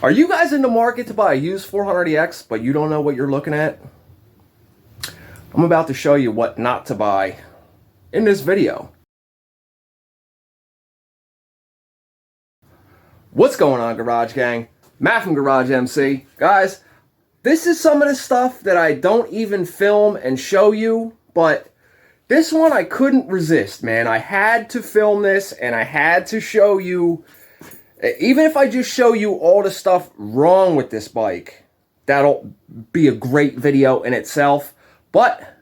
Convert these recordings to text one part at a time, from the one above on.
Are you guys in the market to buy a used 400ex, but you don't know what you're looking at? I'm about to show you what not to buy in this video. What's going on, Garage Gang? Matt from GarageMC. Guys, this is some of the stuff that I don't even film and show you, but this one I couldn't resist, man. I had to film this and I had to show you. Even if I just show you all the stuff wrong with this bike, that'll be a great video in itself. But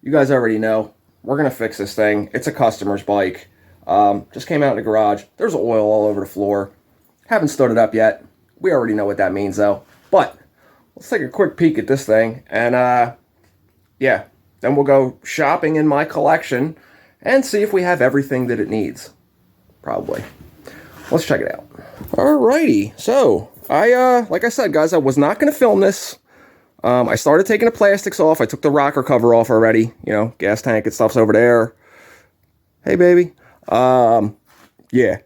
you guys already know, we're going to fix this thing. It's a customer's bike. Just came out in the garage. There's oil all over the floor. Haven't stood it up yet. We already know what that means, though. But let's take a quick peek at this thing. And, yeah, then we'll go shopping in my collection and see if we have everything that it needs. Probably. Let's check it out. Alrighty, so like I said, guys, I was not going to film this. I started taking the plastics off. I took the rocker cover off already. You know, gas tank and stuff's over there. Hey, baby. Yeah,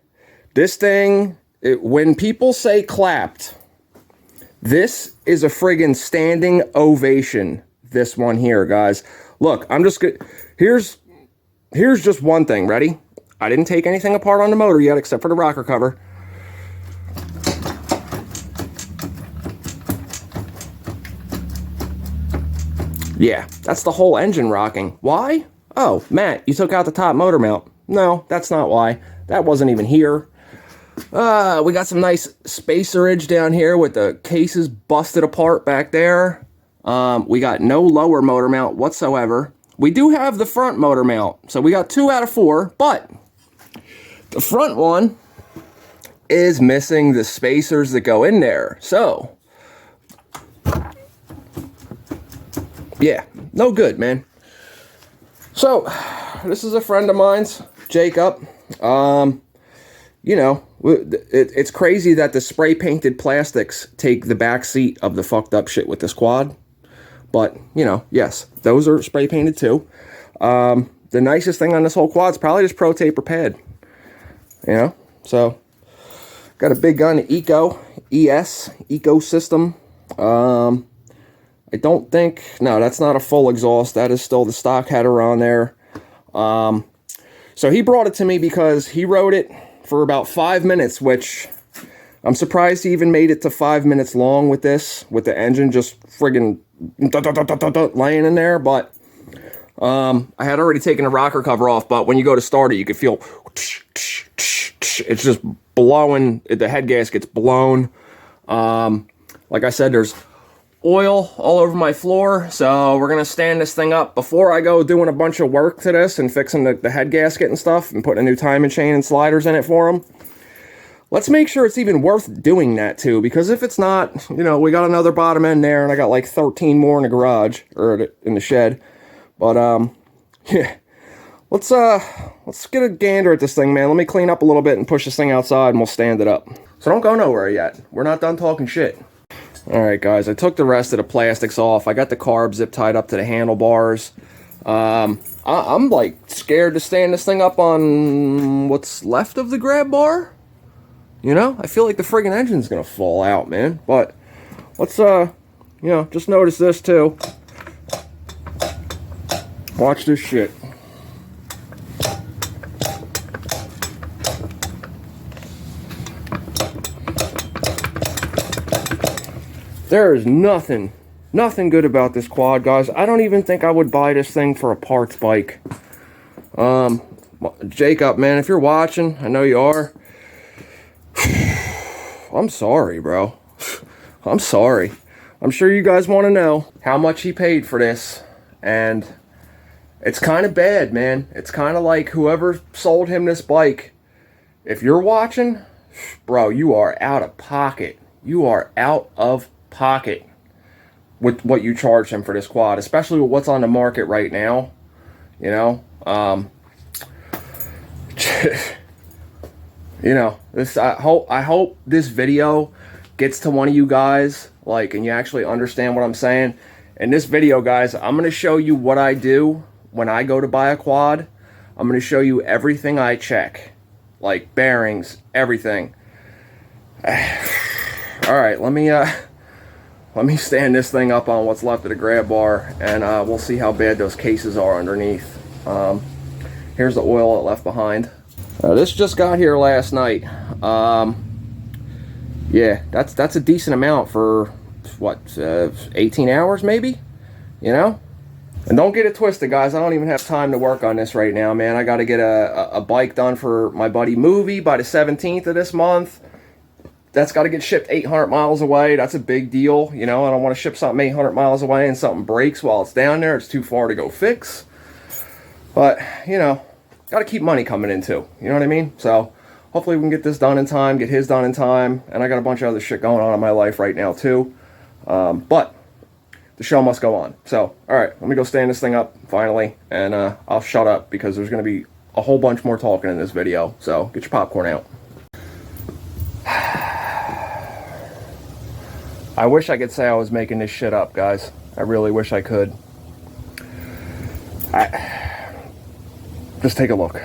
this thing, when people say clapped, this is a friggin' standing ovation. This one here, guys. Look, I'm just good. Here's just one thing. Ready? I didn't take anything apart on the motor yet, except for the rocker cover. Yeah, that's the whole engine rocking. Why? Oh, Matt, you took out the top motor mount. No, that's not why. That wasn't even here. We got some nice spacerage down here with the cases busted apart back there. We got no lower motor mount whatsoever. We do have the front motor mount, so we got 2 out of 4, but the front one is missing the spacers that go in there. So, yeah, no good, man. So, this is a friend of mine's, Jacob. You know, it's crazy that the spray painted plastics take the back seat of the fucked up shit with this quad. But, you know, yes, those are spray painted too. The nicest thing on this whole quad is probably just Pro Taper pad. You know, so got a big gun Eco system. I don't think, no, that's not a full exhaust. That is still the stock header on there. So he brought it to me because he rode it for about 5 minutes, which I'm surprised he even made it to 5 minutes long with this, with the engine just friggin' laying in there. But I had already taken the rocker cover off, but when you go to start it, you could feel it's just blowing. The head gasket's blown. Like I said, there's oil all over my floor, so we're gonna stand this thing up before I go doing a bunch of work to this and fixing the head gasket and stuff and putting a new timing chain and sliders in it for them. Let's make sure it's even worth doing that too, because if it's not, you know, we got another bottom end there, and I got like 13 more in the garage or in the shed. But yeah, let's get a gander at this thing, man. Let me clean up a little bit and push this thing outside, and we'll stand it up. So don't go nowhere yet. We're not done talking shit. All right, guys. I took the rest of the plastics off. I got the carb zip tied up to the handlebars. I'm like scared to stand this thing up on what's left of the grab bar. You know, I feel like the friggin' engine's gonna fall out, man. But let's, you know, just notice this too. Watch this shit. There is nothing good about this quad, guys. I don't even think I would buy this thing for a parts bike. Jacob, man, if you're watching, I know you are. I'm sorry, bro. I'm sorry. I'm sure you guys want to know how much he paid for this, and it's kind of bad, man. It's kind of like whoever sold him this bike. If you're watching, bro, you are out of pocket. You are out of pocket with what you charge him for this quad, especially with what's on the market right now. You know, you know, this. I hope this video gets to one of you guys, like, and you actually understand what I'm saying. In this video, guys, I'm going to show you what I do when I go to buy a quad. I'm going to show you everything I check, like bearings, everything. All right, let me stand this thing up on what's left of the grab bar, and we'll see how bad those cases are underneath. Here's the oil it left behind. This just got here last night. Yeah, that's a decent amount for what, 18 hours maybe, you know. And don't get it twisted, guys, I don't even have time to work on this right now, man. I got to get a bike done for my buddy Movie by the 17th of this month. That's got to get shipped 800 miles away. That's a big deal, you know. I don't want to ship something 800 miles away and something breaks while it's down there. It's too far to go fix. But, you know, got to keep money coming in too, you know what I mean? So hopefully we can get this done in time, get his done in time. And I got a bunch of other shit going on in my life right now too. But the show must go on. So, all right, let me go stand this thing up finally, and I'll shut up because there's going to be a whole bunch more talking in this video. So get your popcorn out. I wish I could say I was making this shit up, guys. I really wish I could. Just take a look.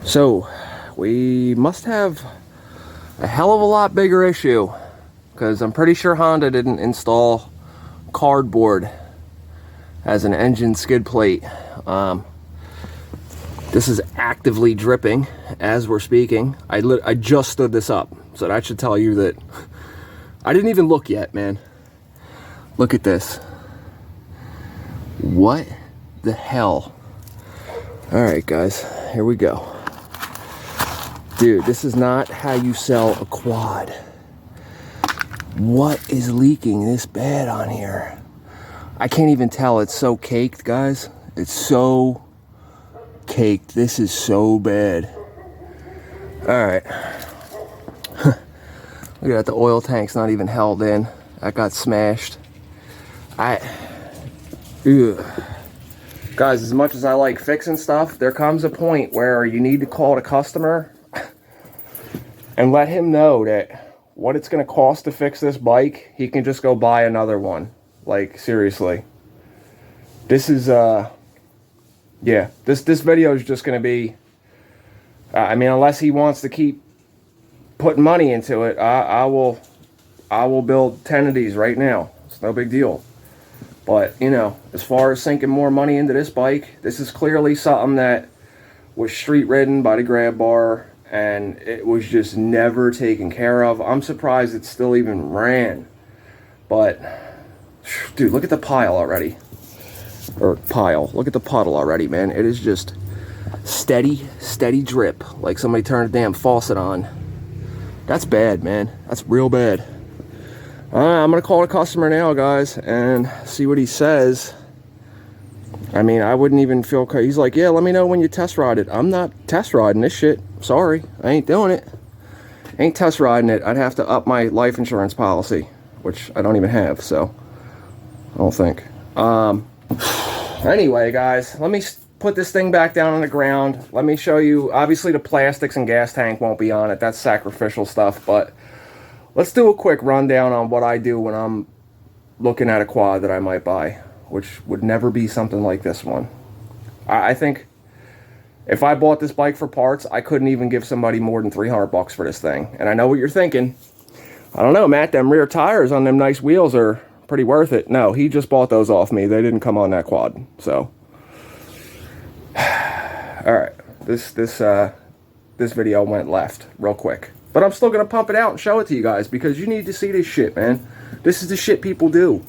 So, we must have a hell of a lot bigger issue, because I'm pretty sure Honda didn't install cardboard as an engine skid plate. This is actively dripping as we're speaking. I just stood this up, so that should tell you that I didn't even look yet, man. Look at this. What the hell? All right, guys, here we go. Dude, this is not how you sell a quad. What is leaking this bad on here? I can't even tell. It's so caked, guys. It's so caked. This is so bad. All right. Look at that. The oil tank's not even held in. That got smashed. Ugh. Guys, as much as I like fixing stuff, there comes a point where you need to call the customer and let him know that what it's going to cost to fix this bike, he can just go buy another one. Like, seriously. This is, yeah, this video is just going to be, I mean, unless he wants to keep putting money into it, I will build 10 of these right now. It's no big deal. But, you know, as far as sinking more money into this bike, this is clearly something that was street ridden by the grab bar, and it was just never taken care of. I'm surprised it still even ran. But, dude, look at the pile already. Or pile. Look at the puddle already, man. It is just steady drip. Like somebody turned a damn faucet on. That's bad, man. That's real bad. I'm going to call the customer now, guys, and see what he says. I mean, I wouldn't even feel... He's like, yeah, let me know when you test ride it. I'm not test riding this shit. Sorry. I ain't doing it. Ain't test riding it. I'd have to up my life insurance policy, which I don't even have, so I don't think. Anyway, guys, let me put this thing back down on the ground. Let me show you. Obviously, the plastics and gas tank won't be on it. That's sacrificial stuff, but let's do a quick rundown on what I do when I'm looking at a quad that I might buy, which would never be something like this one. I think if I bought this bike for parts, I couldn't even give somebody more than 300 bucks for this thing. And I know what you're thinking. I don't know, Matt, them rear tires on them nice wheels are pretty worth it. No, he just bought those off me. They didn't come on that quad. So, all right, this video went left real quick. But I'm still going to pump it out and show it to you guys because you need to see this shit, man. This is the shit people do.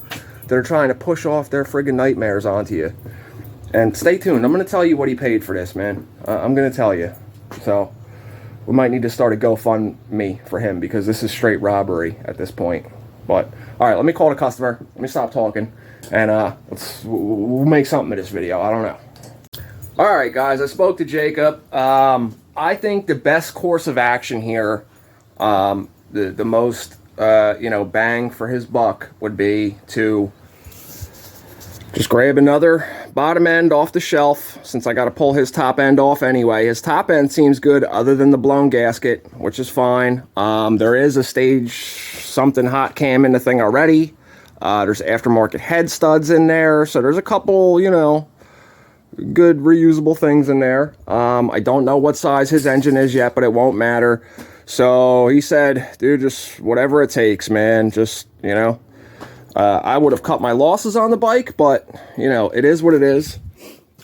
They're trying to push off their friggin' nightmares onto you. And stay tuned. I'm going to tell you what he paid for this, man. I'm going to tell you. So, we might need to start a GoFundMe for him because this is straight robbery at this point. But, all right, let me call the customer. Let me stop talking. And we'll make something of this video. I don't know. All right, guys. I spoke to Jacob. I think the best course of action here, the most, you know, bang for his buck would be to just grab another bottom end off the shelf, since I got to pull his top end off anyway. His top end seems good other than the blown gasket, which is fine. There is a stage something hot cam in the thing already. There's aftermarket head studs in there, so there's a couple, you know, good reusable things in there. I don't know what size his engine is yet, but it won't matter. So he said, dude, just whatever it takes, man. Just, you know, I would have cut my losses on the bike, but, you know, it is what it is.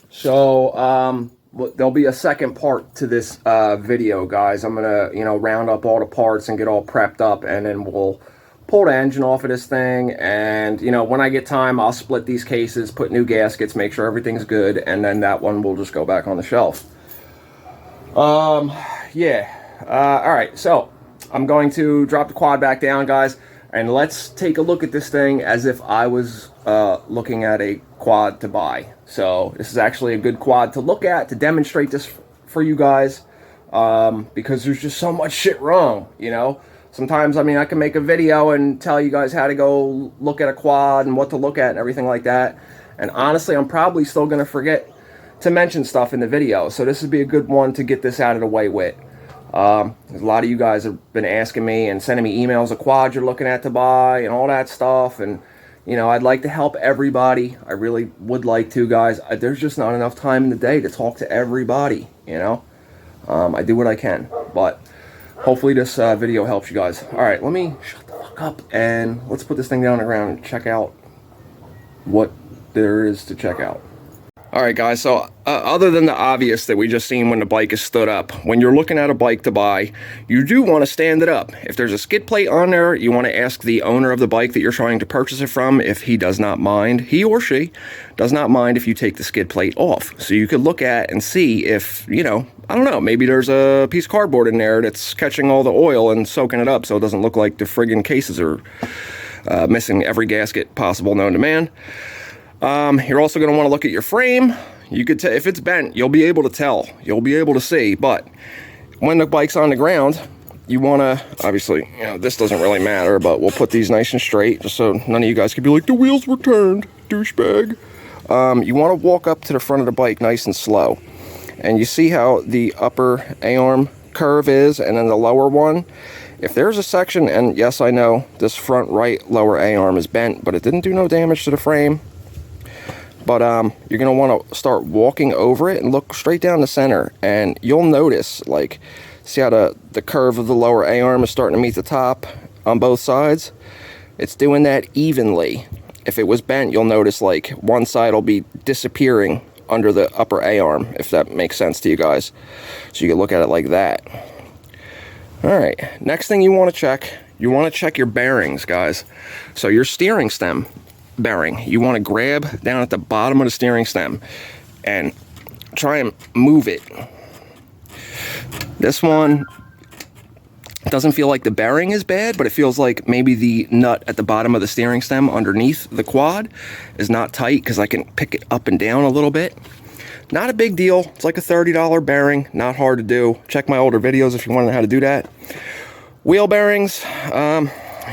So there'll be a second part to this video, guys. I'm gonna, you know, round up all the parts and get all prepped up, and then we'll pull the engine off of this thing. And, you know, when I get time, I'll split these cases, put new gaskets, make sure everything's good, and then that one will just go back on the shelf. Yeah. All right, so I'm going to drop the quad back down, guys, and let's take a look at this thing as if I was looking at a quad to buy. So this is actually a good quad to look at, to demonstrate this for you guys, because there's just so much shit wrong, you know. Sometimes, I mean, I can make a video and tell you guys how to go look at a quad and what to look at and everything like that, and honestly, I'm probably still going to forget to mention stuff in the video, so this would be a good one to get this out of the way with. A lot of you guys have been asking me and sending me emails of quads you're looking at to buy and all that stuff, and you know, I'd like to help everybody. I really would like to, guys. There's just not enough time in the day to talk to everybody, you know. I do what I can, but hopefully this video helps you guys. All right, let me shut the fuck up and let's put this thing down on the ground and check out what there is to check out. All right, guys, so other than the obvious that we just seen when the bike is stood up, when you're looking at a bike to buy, you do want to stand it up. If there's a skid plate on there, you want to ask the owner of the bike that you're trying to purchase it from if he does not mind, he or she does not mind if you take the skid plate off. So you could look at and see if, you know, I don't know, maybe there's a piece of cardboard in there that's catching all the oil and soaking it up so it doesn't look like the friggin' cases are missing every gasket possible known to man. You're also going to want to look at your frame. You could if it's bent, you'll be able to tell. You'll be able to see. But when the bike's on the ground, you want to, obviously, you know, this doesn't really matter, but we'll put these nice and straight just so none of you guys could be like, the wheels were turned, douchebag. You want to walk up to the front of the bike nice and slow. And you see how the upper A-arm curve is, and then the lower one. If there's a section, and yes, I know this front right lower A-arm is bent, but it didn't do no damage to the frame. But you're going to want to start walking over it and look straight down the center. And you'll notice, like, see how the curve of the lower A-arm is starting to meet the top on both sides? It's doing that evenly. If it was bent, you'll notice, like, one side will be disappearing under the upper A-arm, if that makes sense to you guys. So you can look at it like that. All right, next thing you want to check your bearings, guys. So your steering stem bearing, you want to grab down at the bottom of the steering stem and try and move it. This one doesn't feel like the bearing is bad, but it feels like maybe the nut at the bottom of the steering stem underneath the quad is not tight, because I can pick it up and down a little bit. Not a big deal. It's like a $30 bearing, not hard to do. Check my older videos if you want to know how to do that. Wheel bearings,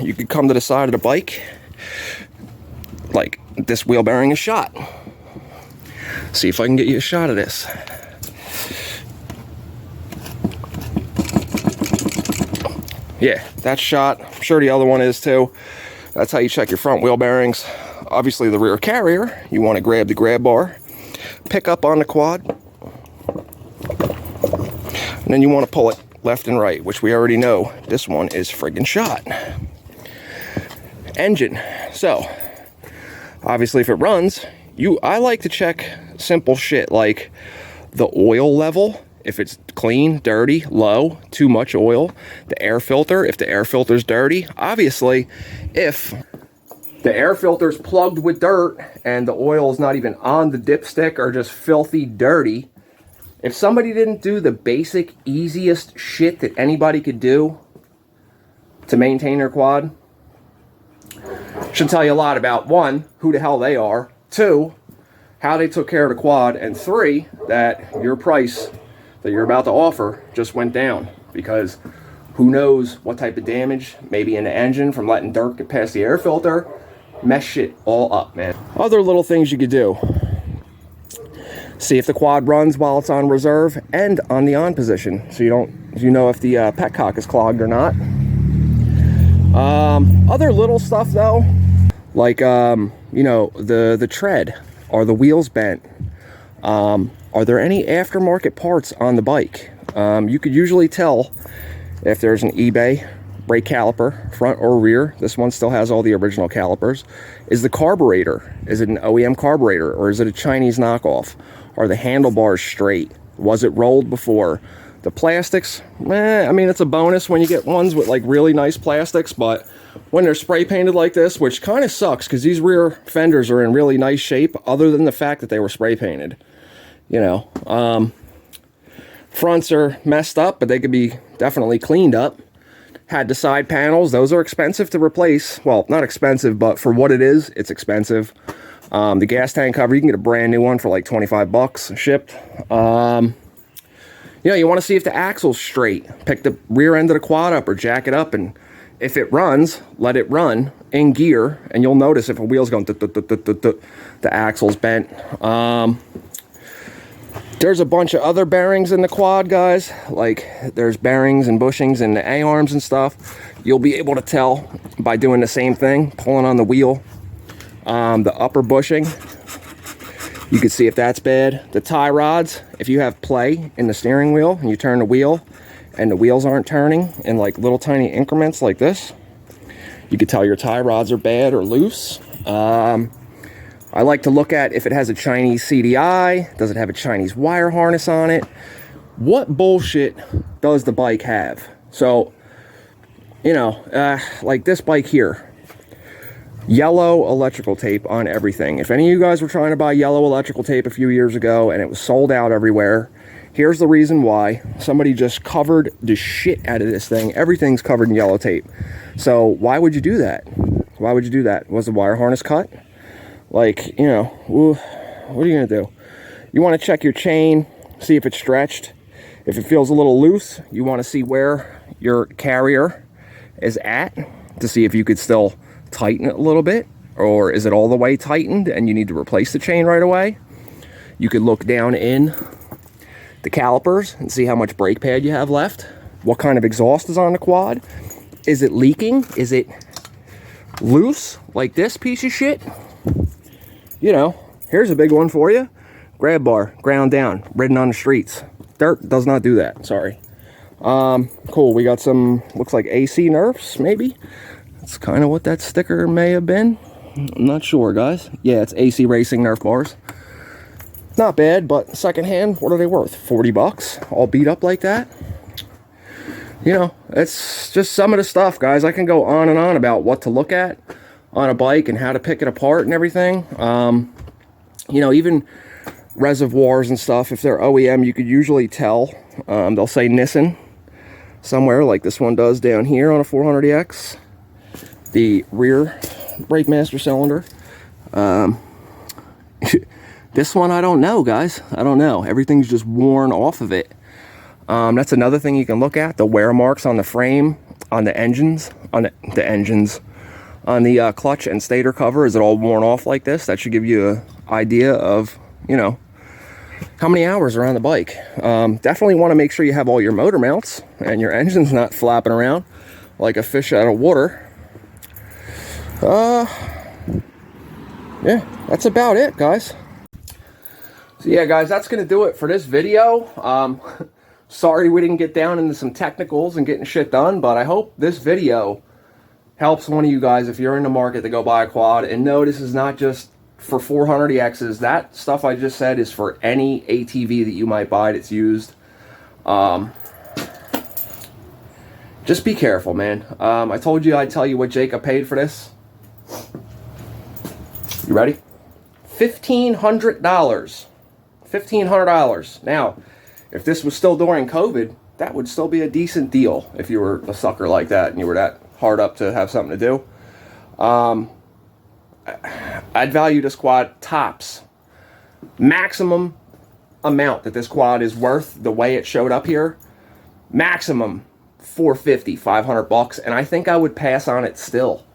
you could come to the side of the bike. Like, this wheel bearing is shot. See if I can get you a shot of this. Yeah, that's shot. I'm sure the other one is too. That's how you check your front wheel bearings. Obviously, the rear carrier, you want to grab the grab bar, pick up on the quad, and then you want to pull it left and right, which we already know this one is friggin' shot. Engine. So obviously, if it runs, I like to check simple shit like the oil level, if it's clean, dirty, low, too much oil, the air filter, if the air filter's dirty. Obviously, if the air filter's plugged with dirt and the oil is not even on the dipstick or just filthy dirty, if somebody didn't do the basic, easiest shit that anybody could do to maintain their quad, should tell you a lot about, one, who the hell they are, two, how they took care of the quad, and three, that your price that you're about to offer just went down, because who knows what type of damage, maybe in the engine from letting dirt get past the air filter, mess shit all up, man. Other little things you could do. See if the quad runs while it's on reserve and on the on position, so you know if the petcock is clogged or not. Other little stuff though, like you know, the tread, are the wheels bent? Are there any aftermarket parts on the bike? You could usually tell if there's an eBay brake caliper, front or rear, this one still has all the original calipers. Is the carburetor, is it an OEM carburetor, or is it a Chinese knockoff? Are the handlebars straight? Was it rolled before? The plastics, I mean, it's a bonus when you get ones with like really nice plastics, but when they're spray painted like this, which kind of sucks because these rear fenders are in really nice shape other than the fact that they were spray painted, you know. Fronts are messed up, but they could be definitely cleaned up. Had the side panels, those are expensive to replace. Well, not expensive, but for what it is, it's expensive. The gas tank cover, you can get a brand new one for like 25 bucks shipped. You know, you want to see if the axle's straight. Pick the rear end of the quad up or jack it up, and if it runs, let it run in gear, and you'll notice if a wheel's going the axle's bent. There's a bunch of other bearings in the quad, guys. Like, there's bearings and bushings and the A-arms and stuff. You'll be able to tell by doing the same thing, pulling on the wheel. The upper bushing, you can see if that's bad. The tie rods, if you have play in the steering wheel and you turn the wheel and the wheels aren't turning in like little tiny increments like this, you can tell your tie rods are bad or loose. I like to look at if it has a Chinese CDI. Does it have a Chinese wire harness on it? What bullshit does the bike have? So, you know, like this bike here. Yellow electrical tape on everything. If any of you guys were trying to buy yellow electrical tape a few years ago and it was sold out everywhere, here's the reason why. Somebody just covered the shit out of this thing. Everything's covered in yellow tape. So why would you do that? Why would you do that? Was the wire harness cut? Like, you know, what are you gonna do? You want to check your chain, see if it's stretched. If it feels a little loose, you want to see where your carrier is at to see if you could still tighten it a little bit, or is it all the way tightened and you need to replace the chain right away. You could look down in the calipers and see how much brake pad you have left, what kind of exhaust is on the quad. Is it leaking? Is it loose like this piece of shit? You know, here's a big one for you. Grab bar, ground down, ridden on the streets. Dirt does not do that, sorry. Cool, we got some, looks like AC nerfs, maybe. That's kind of what that sticker may have been. I'm not sure, guys. Yeah, it's AC Racing Nerf bars. Not bad, but secondhand, what are they worth? 40 bucks? All beat up like that? You know, it's just some of the stuff, guys. I can go on and on about what to look at on a bike and how to pick it apart and everything. You know, even reservoirs and stuff, if they're OEM, you could usually tell. They'll say Nissan somewhere, like this one does down here on a 400ex. The rear brake master cylinder. This one, I don't know, guys. I don't know. Everything's just worn off of it. That's another thing you can look at. The wear marks on the frame, on the engines, on the engines, on the clutch and stator cover. Is it all worn off like this? That should give you an idea of, you know, how many hours are on the bike. Definitely want to make sure you have all your motor mounts and your engine's not flapping around like a fish out of water. Yeah, that's about it, guys. So yeah, guys, that's gonna do it for this video. Sorry we didn't get down into some technicals and getting shit done, but I hope this video helps one of you guys if you're in the market to go buy a quad. And no, this is not just for 400EXs. That stuff I just said is for any ATV that you might buy that's used. Just be careful, man. I told you I'd tell you what Jacob paid for this. You ready? $1,500. $1,500. Now, if this was still during COVID, that would still be a decent deal if you were a sucker like that and you were that hard up to have something to do. I'd value this quad tops. Maximum amount that this quad is worth, the way it showed up here, maximum $450, 500 bucks, and I think I would pass on it still.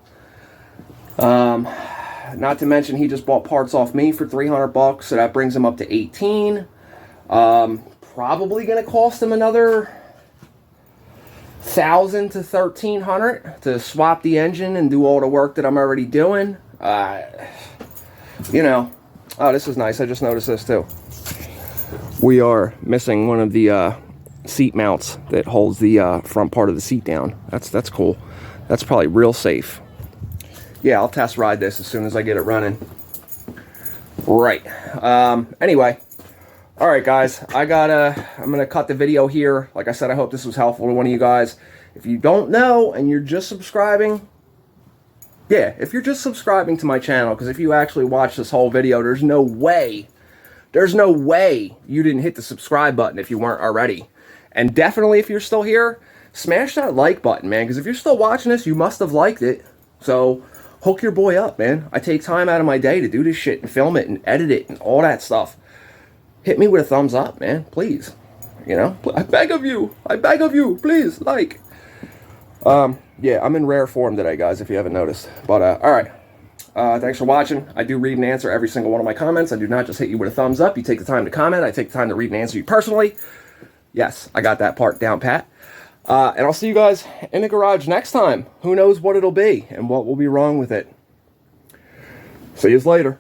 Not to mention he just bought parts off me for 300 bucks, so that brings him up to 18. Probably gonna cost him another 1,000 to 1,300 to swap the engine and do all the work that I'm already doing. You know, oh, this is nice. I just noticed this too. We are missing one of the seat mounts that holds the front part of the seat down. That's cool. That's probably real safe. Yeah, I'll test ride this as soon as I get it running. Right. Anyway. All right, guys. I'm gonna cut the video here. Like I said, I hope this was helpful to one of you guys. If you don't know and you're just subscribing, yeah, if you're just subscribing to my channel, because if you actually watch this whole video, there's no way you didn't hit the subscribe button if you weren't already. And definitely, if you're still here, smash that like button, man, because if you're still watching this, you must have liked it. So hook your boy up, man. I take time out of my day to do this shit and film it and edit it and all that stuff. Hit me with a thumbs up, man, please. You know, I beg of you, please, like. Yeah, I'm in rare form today, guys, if you haven't noticed. But, all right. Thanks for watching. I do read and answer every single one of my comments. I do not just hit you with a thumbs up. You take the time to comment. I take the time to read and answer you personally. Yes, I got that part down pat. And I'll see you guys in the garage next time. Who knows what it'll be and what will be wrong with it. See you later.